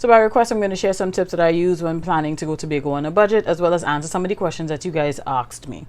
So by request, I'm going to share some tips that I use when planning to go to Tobago on a budget, as well as answer some of the questions that you guys asked me.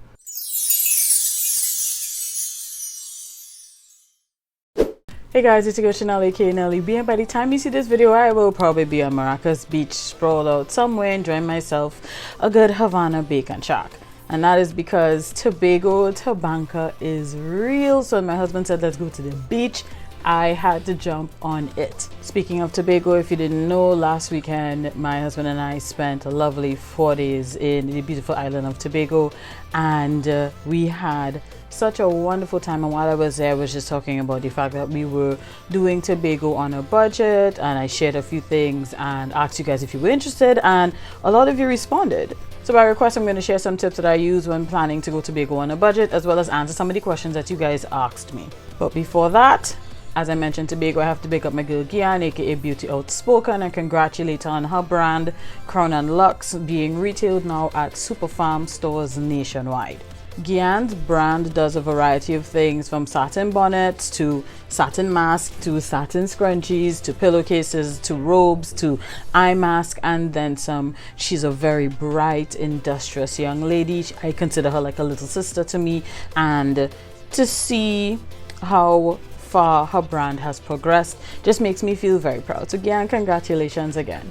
Hey guys, it's your girl Nelly, aka Nelly B, and by the time you see this video, I will probably be on Maracas Beach, sprawled out somewhere, enjoying myself a good Havana bacon shack. And that is because Tobago is real. So when my husband said, let's go to the beach, I had to jump on it. Speaking of Tobago, if you didn't know, last weekend my husband and I spent a lovely 4 days in the beautiful island of Tobago, and we had such a wonderful time. And while I was there, I was just talking about the fact that we were doing Tobago on a budget, and I shared a few things and asked you guys if you were interested, and a lot of you responded. So by request, I'm going to share some tips that I use when planning to go to Tobago on a budget, as well as answer some of the questions that you guys asked me. But before that, as I mentioned Tobago, I have to pick up my girl Gian, aka Beauty Outspoken, and congratulate her on her brand Crown and Lux being retailed now at Superfarm stores nationwide. Gian's brand does a variety of things, from satin bonnets to satin masks to satin scrunchies to pillowcases to robes to eye mask and then some. She's a very bright, industrious young lady. I consider her like a little sister to me, and to see how far her brand has progressed just makes me feel very proud. So Gian, congratulations again.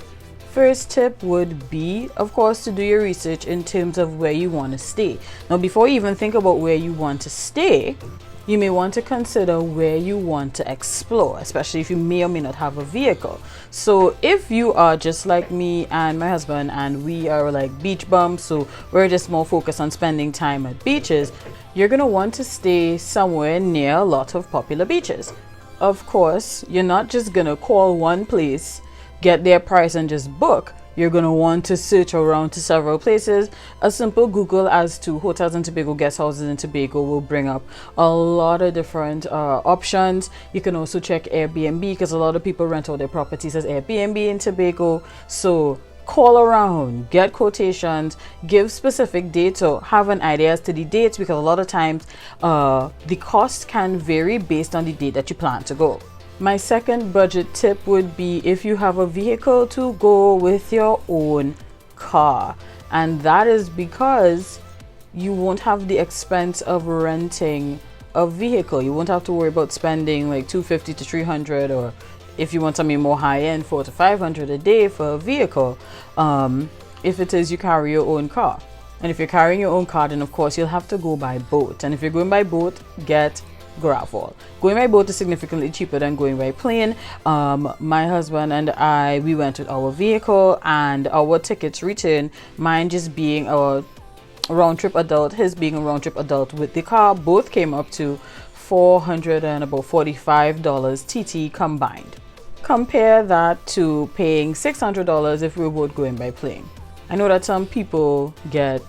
First tip would be, of course, to do your research in terms of where you want to stay. Now, before you even think about where you want to stay, you may want to consider where you want to explore, especially if you may or may not have a vehicle. So if you are just like me and my husband, and we are like beach bums, so we're just more focused on spending time at beaches, you're going to want to stay somewhere near a lot of popular beaches. Of course, you're not just going to call one place, get their price and just book. You're going to want to search around to several places. A simple Google as to hotels in Tobago, guest houses in Tobago will bring up a lot of different options. You can also check Airbnb, because a lot of people rent out their properties as Airbnb in Tobago. So call around, get quotations, give specific dates, or have an idea as to the dates, because a lot of times the cost can vary based on the date that you plan to go. My second budget tip would be, if you have a vehicle, to go with your own car. And that is because you won't have the expense of renting a vehicle. You won't have to worry about spending like $250 to $300, or if you want something more high-end, $400 to $500 a day for a vehicle, if it is you carry your own car. And if you're carrying your own car, then of course you'll have to go by boat. And if you're going by boat, get gravel. Going by boat is significantly cheaper than going by plane. My husband and I, we went with our vehicle, and our tickets return, mine just being a round-trip adult, his being a round-trip adult with the car, both came up to $445 TT combined. Compare that to paying $600 if we were both going by plane. I know that some people get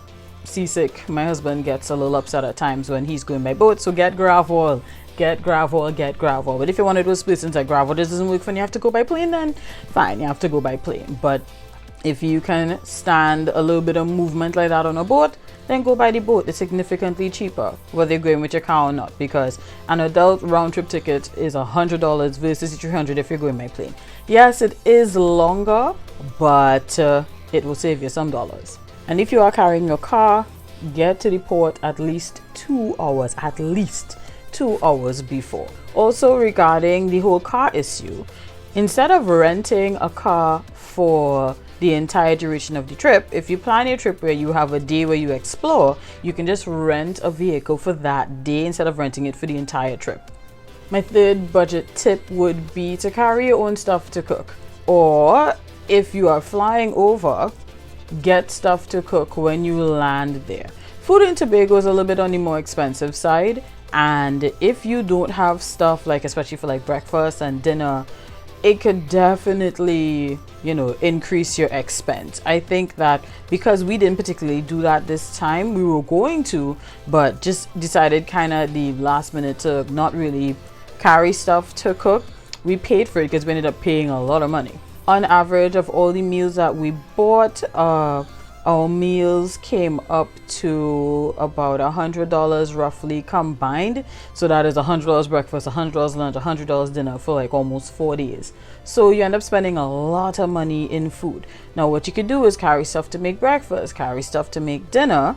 seasick. My husband gets a little upset at times when he's going by boat, so get gravel. But if you're one of those persons that gravel doesn't work when you have to go by plane, then fine, you have to go by plane. But if you can stand a little bit of movement like that on a boat, then go by the boat. It's significantly cheaper whether you're going with your car or not, because an adult round-trip ticket is $100 versus $300 if you're going by plane. Yes, it is longer, but it will save you some dollars. And if you are carrying your car, get to the port at least 2 hours before. Also, regarding the whole car issue, instead of renting a car for the entire duration of the trip, if you plan your trip where you have a day where you explore, you can just rent a vehicle for that day instead of renting it for the entire trip. My third budget tip would be to carry your own stuff to cook. Or if you are flying over, get stuff to cook when you land there. Food in Tobago is a little bit on the more expensive side, and if you don't have stuff, like especially for like breakfast and dinner, it could definitely, increase your expense. I think that because we didn't particularly do that this time, we were going to, but just decided kind of the last minute to not really carry stuff to cook. We paid for it because we ended up paying a lot of money. On average, of all the meals that we bought, our meals came up to about $100 roughly combined. So that is $100 breakfast, $100 lunch, $100 dinner for like almost 4 days. So you end up spending a lot of money in food. Now what you could do is carry stuff to make breakfast, carry stuff to make dinner,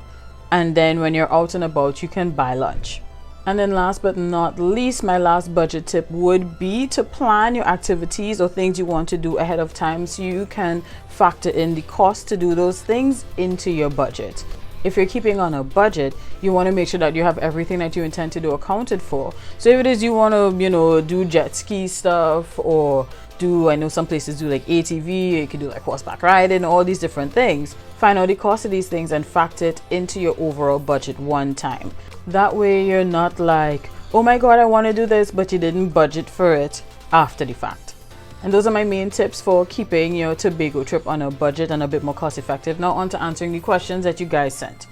and then when you're out and about, you can buy lunch. And then last but not least, my last budget tip would be to plan your activities or things you want to do ahead of time so you can factor in the cost to do those things into your budget. If you're keeping on a budget, you want to make sure that you have everything that you intend to do accounted for. So if it is you want to, do jet ski stuff, or I know some places do like ATV, you can do like horseback riding, all these different things. Find out the cost of these things and factor it into your overall budget one time. That way you're not like, oh my god, I want to do this, but you didn't budget for it after the fact. And those are my main tips for keeping your Tobago trip on a budget and a bit more cost effective. Now on to answering the questions that you guys sent.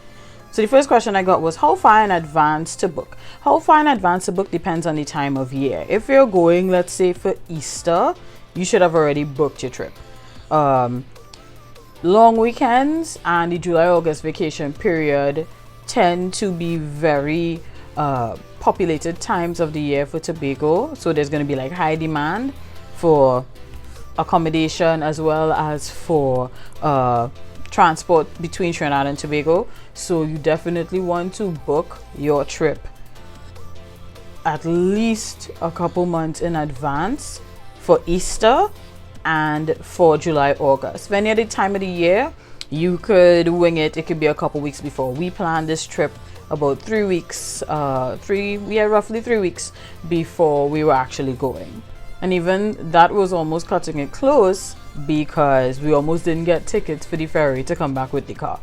So the first question I got was, how far in advance to book? How far in advance to book depends on the time of year. If you're going, let's say for Easter, you should have already booked your trip. Long weekends and the July-August vacation period tend to be very populated times of the year for Tobago. So there's going to be like high demand for accommodation as well as for transport between Trinidad and Tobago. So you definitely want to book your trip at least a couple months in advance for Easter and for July, August. When you're the time of the year, you could wing it. It could be a couple weeks before. We planned this trip about 3 weeks, roughly 3 weeks before we were actually going. And even that was almost cutting it close because we almost didn't get tickets for the ferry to come back with the car.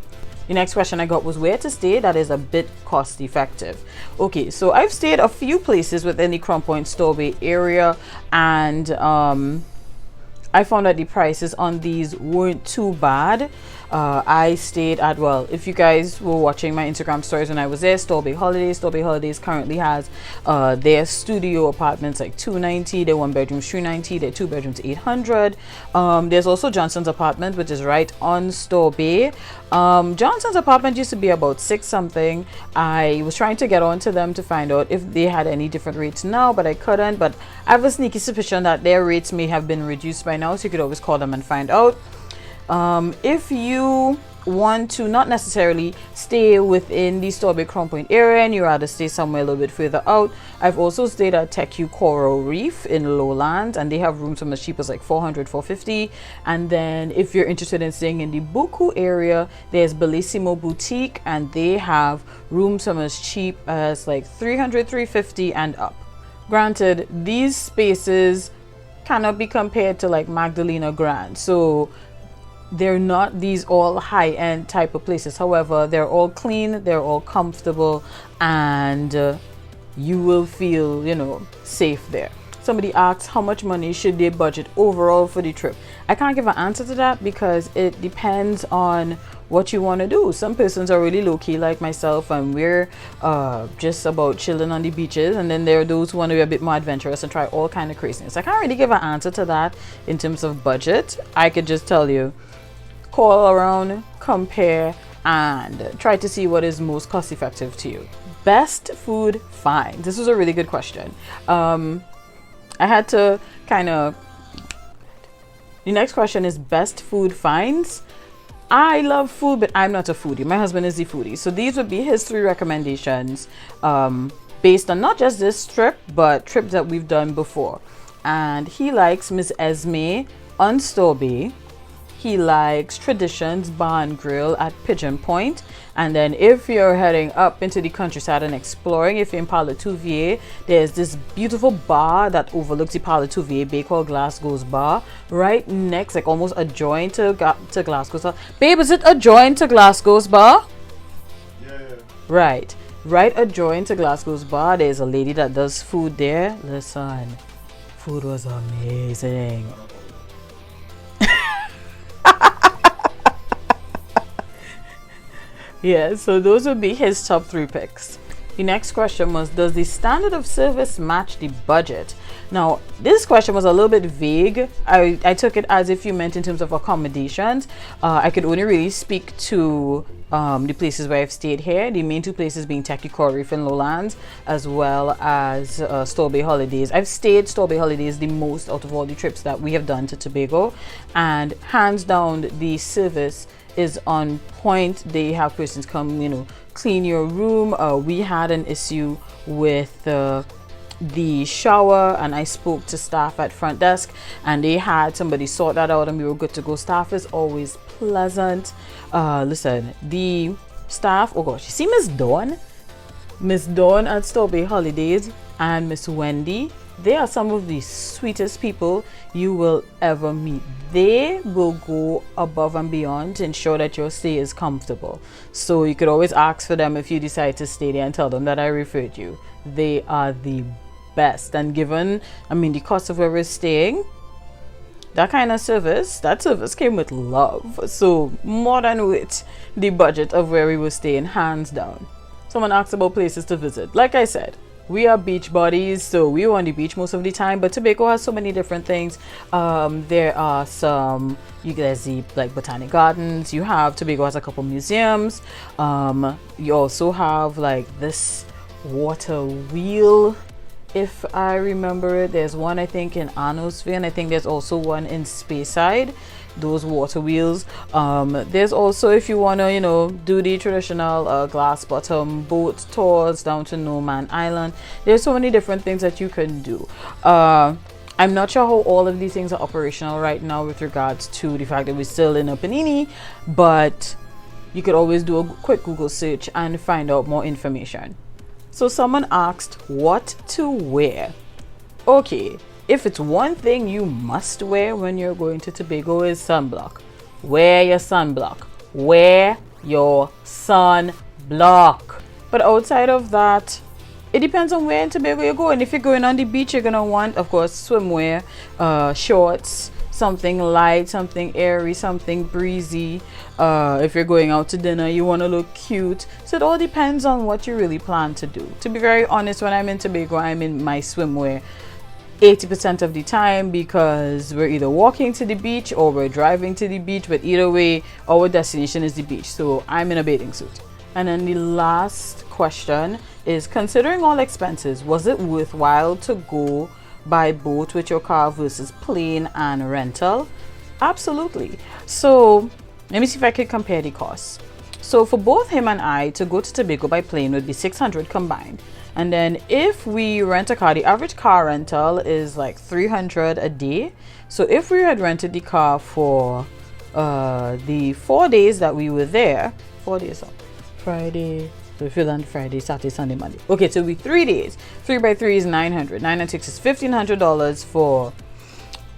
The next question I got was where to stay that is a bit cost effective. Okay, so I've stayed a few places within the Crown Point Store Bay area, and I found that the prices on these weren't too bad. I stayed at, well, if you guys were watching my Instagram stories when I was there, Store Bay Holidays currently has their studio apartments like $290, their 1 bedroom $390, their 2 bedrooms $800. There's also Johnson's apartment, which is right on Store Bay. Johnson's apartment used to be about $6 something. I was trying to get on to them to find out if they had any different rates now, but I couldn't. But I have a sneaky suspicion that their rates may have been reduced by now, so you could always call them and find out. If you want to not necessarily stay within the Store Bay Crown Point area and you rather stay somewhere a little bit further out, I've also stayed at Tecu Coral Reef in Lowland, and they have rooms from as cheap as like $400, $450. And then if you're interested in staying in the Buku area, there's Bellissimo Boutique, and they have rooms from as cheap as like $300, $350 and up. Granted, these spaces cannot be compared to like Magdalena Grand, so they're not these all high-end type of places. However, they're all clean, they're all comfortable, and you will feel, safe there. Somebody asks how much money should they budget overall for the trip. I can't give an answer to that because it depends on what you want to do. Some persons are really low-key like myself, and we're just about chilling on the beaches, and then there are those who want to be a bit more adventurous and try all kind of craziness. I can't really give an answer to that in terms of budget. I could just tell you, call around, compare, and try to see what is most cost effective to you. Best food find. This was a really good question. I had to the next question is best food finds. I love food, but I'm not a foodie. My husband is the foodie. So these would be his 3 recommendations based on not just this trip, but trips that we've done before. And he likes Miss Esme on Store Bay. He likes Traditions Bar and Grill at Pigeon Point. And then if you're heading up into the countryside and exploring, if you're in Palatuvier, there's this beautiful bar that overlooks the Palatuvier Bay called Glasgow's Bar, right next, like almost adjoined to Glasgow's Bar. Babe, is it adjoined to Glasgow's Bar? Yeah. Right adjoined to Glasgow's Bar. There's a lady that does food there. Listen, food was amazing. Yeah, so those would be his top 3 picks. The next question was, does the standard of service match the budget? Now, this question was a little bit vague. I took it as if you meant in terms of accommodations. I could only really speak to the places where I've stayed here. The main two places being Techie Coral Reef and Lowlands, as well as Cedros Bay Holidays. I've stayed Cedros Bay Holidays the most out of all the trips that we have done to Tobago, and hands down the service is on point. They have persons come, you know, clean your room. We had an issue with the shower, and I spoke to staff at front desk and they had somebody sort that out and we were good to go. Staff is always pleasant. Listen, the staff, oh gosh, you see Miss Dawn at Cedros Bay Holidays and Miss Wendy, they are some of the sweetest people you will ever meet. They will go above and beyond to ensure that your stay is comfortable. So you could always ask for them if you decide to stay there and tell them that I referred you. They are the best. And given, I mean, the cost of where we're staying, that kind of service, that service came with love. So more than with the budget of where we were staying, hands down. Someone asked about places to visit. Like I said, we are beach bodies, so we were on the beach most of the time, but Tobago has so many different things. There are some, you guys see like botanic gardens. You have, Tobago has a couple museums. You also have like this water wheel, if I remember it. There's one I think in Anosphere, and I think there's also one in Speyside, those water wheels. There's also, if you want to, you know, do the traditional glass bottom boat tours down to No Man Island, there's so many different things that you can do. I'm not sure how all of these things are operational right now with regards to the fact that we're still in a panini, but you could always do a quick Google search and find out more information. So someone asked what to wear. Okay, if it's one thing you must wear when you're going to Tobago is sunblock. Wear your sunblock. Wear your sunblock. But outside of that, it depends on where in Tobago you're going. If you're going on the beach, you're gonna want, of course, swimwear, shorts, something light, something airy, something breezy. If you're going out to dinner, you want to look cute. So it all depends on what you really plan to do. To be very honest, when I'm in Tobago, I'm in my swimwear 80% of the time, because we're either walking to the beach or we're driving to the beach, but either way our destination is the beach, so I'm in a bathing suit. And then the last question is, considering all expenses, was it worthwhile to go by boat with your car versus plane and rental? Absolutely. So let me see if I can compare the costs. So for both him and I to go to Tobago by plane would be $600 combined. And then if we rent a car, the average car rental is like $300 a day. So if we had rented the car for the 4 days that we were there, 4 days, Friday, so if you land Friday, Saturday, Sunday, Monday. Okay, so it'll be 3 days. 3 by 3 is $900. 9 and 6 is $1,500 for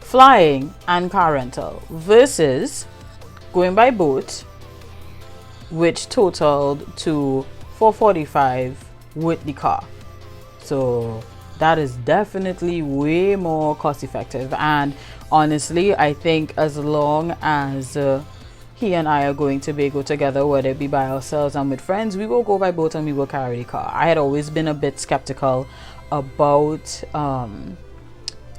flying and car rental versus going by boat, which totaled to $445 with the car. So that is definitely way more cost effective. And honestly, I think as long as he and I are going to Tobago together, whether it be by ourselves and with friends, we will go by boat and we will carry the car. I had always been a bit skeptical about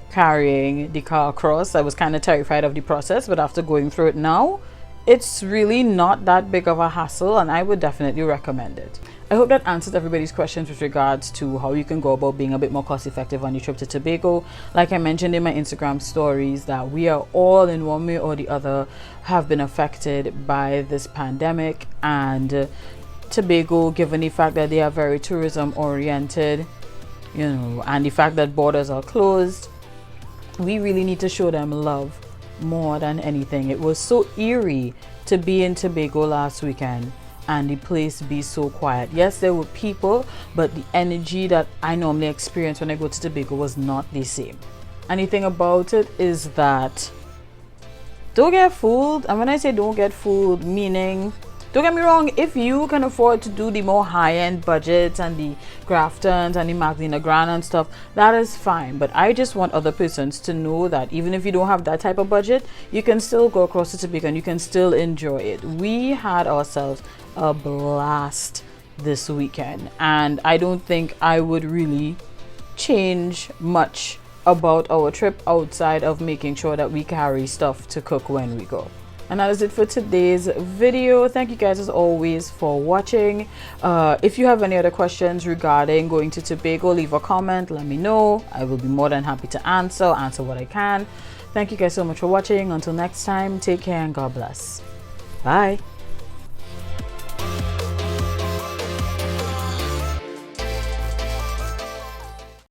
carrying the car across. I was kind of terrified of the process, but after going through it now, it's really not that big of a hassle, and I would definitely recommend it. I hope that answers everybody's questions with regards to how you can go about being a bit more cost effective on your trip to Tobago. Like I mentioned in my Instagram stories, that we are all in one way or the other have been affected by this pandemic, and Tobago, given the fact that they are very tourism oriented, you know, and the fact that borders are closed, we really need to show them love more than anything. It was so eerie to be in Tobago last weekend and the place be so quiet. Yes, there were people, but the energy that I normally experience when I go to Tobago was not the same. And the thing about it is that don't get fooled. And when I say don't get fooled, meaning, don't get me wrong, if you can afford to do the more high-end budgets and the Graftons and the Magdalena Grand and stuff, that is fine. But I just want other persons to know that even if you don't have that type of budget, you can still go across to Tobago and you can still enjoy it. We had ourselves a blast this weekend, and I don't think I would really change much about our trip outside of making sure that we carry stuff to cook when we go. And that is it for today's video. Thank you guys as always for watching. If you have any other questions regarding going to Tobago, leave a comment, let me know. I will be more than happy to answer what I can. Thank you guys so much for watching. Until next time, take care and God bless. Bye.